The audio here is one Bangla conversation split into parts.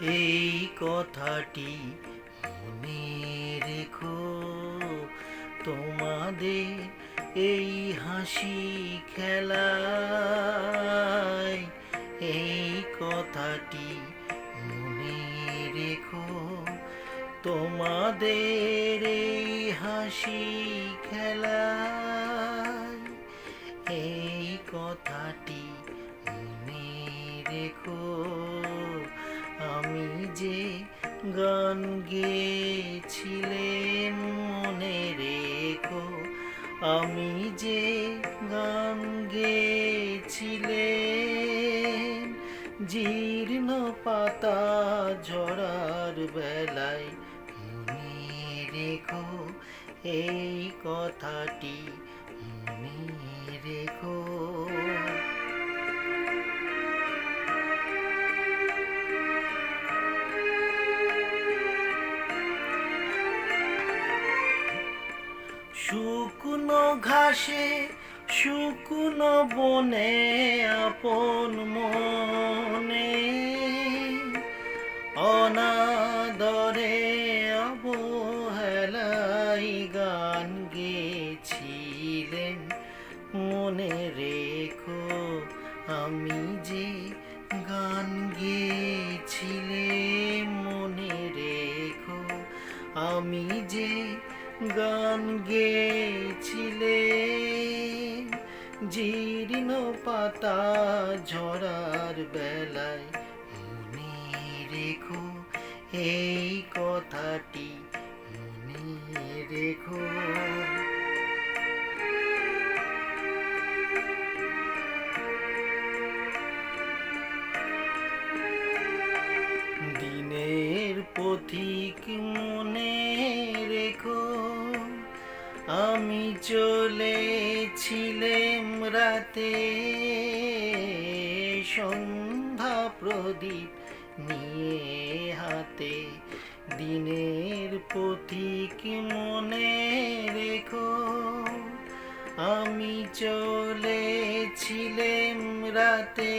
এই কথাটি মনে রেখো, তোমাদের এই হাসি খেলায়। এই কথাটি মনে রেখো, তোমাদের এই হাসি খেলায়। এই কথাটি মনে রেখো, আমি যে গান গেয়েছিলেন মনে রেখো, আমি যে গান গেয়েছিলেন। জীর্ণ পাতা ঝরার বেলায় মনে রেখো, এই কথাটি মনে রেখো। শুকনো ঘাসে শুকনো বনে আপন মনে অনাদরে অবহেলাই গান গেয়েছিলেন মনে রেখো, আমি যে গান গেয়েছিলেন মনে রেখো, আমি যে গান গেয়েছিলেন। জীর্ণ পাতা ঝরার বেলায় মনে রেখো, এই কথাটি মনে রেখো। দিনের পথিক মনে রেখো, আমি চলেছিলাম রাতে সন্ধ্যা প্রদীপ নিয়ে হাতে। দিনের পথিক মনে রেখো, আমি চলেছিলাম রাতে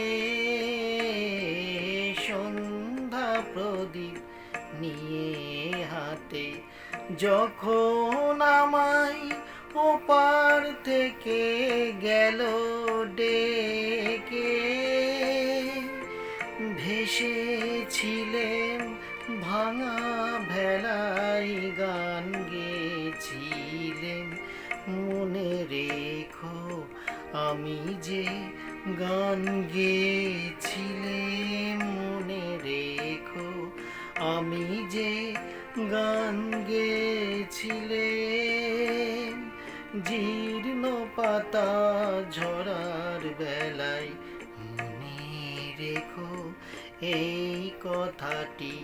সন্ধ্যা প্রদীপ নিয়ে হাতে। যখন আমায় ওপার থেকে গেল ডেকে, ভেসেছিলেন ভাঙা ভেলায় গান গেয়েছিলেন মনে রেখো, আমি যে গান গেয়েছিলেন মনে রেখো, আমি যে গান গেয়েছিলেন। জীর্ণ পাতা ঝরার বেলায় মনে রেখো, এই কথাটি